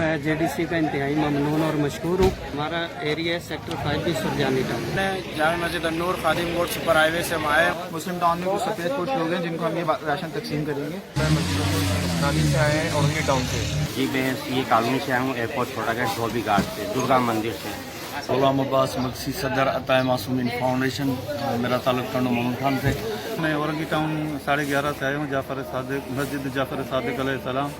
मैं जेडीसी का इंतहाई ममनून और मशहूर हूँ। हमारा एरिया है सेक्टर 5 की सुरजानी टाउन। मैं जामा मस्जिद अन्नूर खादिम रोड सुपर हाईवे से हम आए। मुस्लिम टाउन में कुछ सफेद कुछ लोग हैं जिनको हम ये राशन तकसीम करेंगे। मैं मस्जिद से आए हैं औरंगी टाउन से। जी मैं ये कॉलोनी से आया हूँ, एयरपोर्ट छोटा गया धोबी घाट से, दुर्गा मंदिर से। गुलाम अब्बास मक्सी सदर अताय मासूमीन फाउंडेशन, मेरा ताल्लुक टंडो मोहम्मद खान से। मैं औरंगी टाउन 11:30 से आया हूँ, जाफर सादिक मस्जिद जाफर सादिक अलैहिस्सलाम।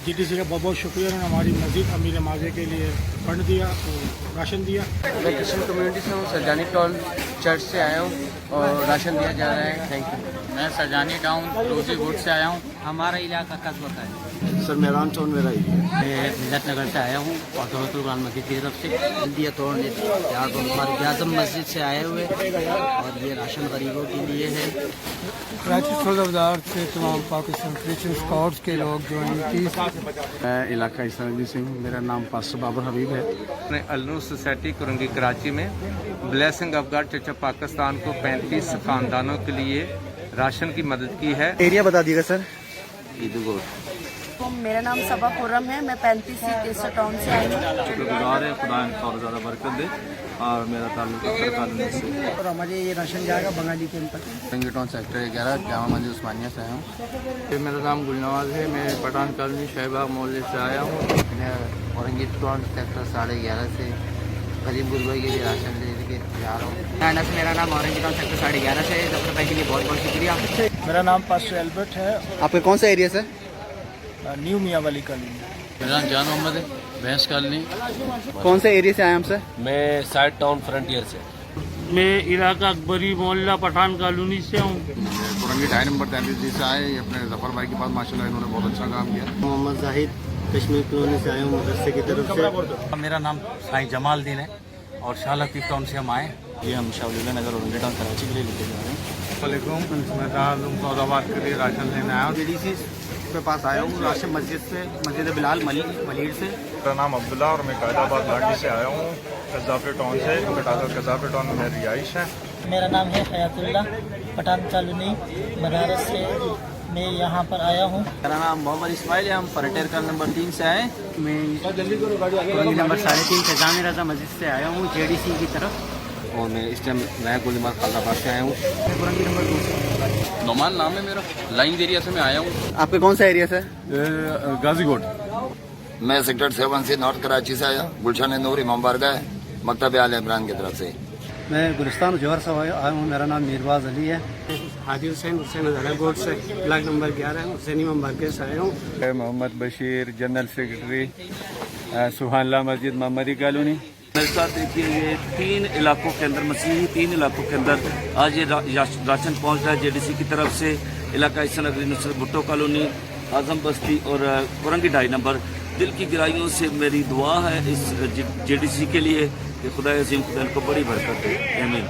जीटीसी का बहुत बहुत शुक्रिया है, हमारी मस्जिद अमीर माजे के लिए फंड दिया और राशन दिया। मैं क्रिश्चियन कम्युनिटी से हूँ, सरजानी टाउन चर्च से आया हूँ और राशन दिया जा रहा है। Thank you. मैं सरजानी टाउन रोजी वुड से आया हूँ। हमारा इलाका कस्बा का है सर मेहरान टाउन मेरा ही है। मैं मिलत नगर से आया हूँ और दौलतुल मस्जिद की तरफ से इंडिया तोड़ आजम मस्जिद से आए हुए और ये राशन गरीबों के लिए है। कराची सदर से तमाम पाकिस्तान क्रिश्चियन स्काउट्स के लोग जो मैं इलाका इसराइली से हूँ, मेरा नाम पास्टर बाबर हबीब है। अपने अलनूर सोसाइटी कुरंगी कराची में blessing of God church of Pakistan को 35 खानदानों के लिए राशन की मदद की है। एरिया बता दीजिएगा सर। ईदुगो। मेरा नाम सबा खुर्रम है, मैं 35 सी टाउन से आई हूँ। शुक्रगुजार है, खुदा और ज़्यादा बरकत दे। और मेरा ताल्लुक कॉलोनी से। और हमारे ये राशन जाएगा बंगाली कैंप पर। औरंगी टाउन सेक्टर 11 जामा मस्जिद उस्मानिया से आया हूँ। मेरा नाम गुलनवाज है, मैं पठान कॉलोनी शहबाग मोहल्ले से आया हूँ। मैं औरंगी टाउन सेक्टर 11:30 से गरीब गुरबा के लिए राशन लेके जा रहा हूँ। मेरा नाम औरंगी टाउन सेक्टर 11:30 से। डॉक्टर भाई के लिए बहुत बहुत शुक्रिया। मेरा नाम पास्टर एल्बर्ट है, आपका कौन सा एरिया सर? न्यू मियाँ वाली कॉलोनी। मेरा नाम जान मोहम्मद है, भैंस कॉलोनी। कौन से एरिया से आए हम सर? मैं साइड टाउन फ्रंटियर से। मैं इलाका अकबरी मोहल्ला पठान कॉलोनी से हूँ। औरंगी ढाई नंबर 33 से आए अपने जफर भाई के पास, माशाल्लाह इन्होंने बहुत अच्छा काम किया। मोहम्मद जाहिद कश्मीर कॉलोनी से आया हूँ मदरसे की तरफ से। मेरा नाम साईं जमालदीन है और शाह लतीफ़ टाउन से हम आए। ये हम शाहउल्ला नगर औरंगी टाउन कराची के लिए लेके जा रहे हैं। मैं सौदाबाद के लिए राशन लेने आया हूँ। जेडीसी के पास आया हूँ, राशन मस्जिद से, मस्जिद बिलाल मलीर से। मेरा नाम अब्दुल्ला और मैं कायदाबाद लाडी से आया हूँ, कज़ाफ़े टाउन से। कज़ाफ़े टाउन में मेरी रिहाइश है। मेरा नाम है हयातुल्लाह, पठान कॉलोनी बनारस से मैं यहाँ पर आया हूँ। मेरा नाम मोहम्मद इस्माइल है, हम फरटेर का नंबर 3 से आए। मैं नंबर 3.5 से जामिया रज़ा मस्जिद से आया हूँ जेडीसी की तरफ। और मैं इस टाइम नया गोलीमार खालदाबाद से आया हूँ। नंबर 2 से। नोमान नाम है मेरा, लाइन एरिया से मैं आया हूँ। आपका कौन सा एरिया सर? गाजीकोट। मैं सेक्टर 7 से नॉर्थ कराची से आया, गुलशन नूर इमाम बारगाह मकतब आल इमरान की तरफ से। मैं गुलिस्तान जौहर से आया हूँ। मेरा नाम मीरवाज अली है। हाजी हुसैन गोड से ब्लॉक नंबर 11 हुसैन इमाम बारगाह से आया हूँ। मोहम्मद बशीर, जनरल सेक्रेटरी, सुहानला मस्जिद मोहम्मदी कॉलोनी। मेरे साथ देखिए ये 3 इलाकों के अंदर, मसीही 3 इलाकों के अंदर आज ये राशन पहुँच रहा है जेडीसी की तरफ से। इलाका ईसा-नगरी नुसरत भुट्टो कॉलोनी, आजम बस्ती और औरंगी 2.5 नंबर। दिल की गहराइयों से मेरी दुआ है इस जेडीसी के लिए कि खुदा अज़ीम खुदा इनको बड़ी बरकत दे। आमीन।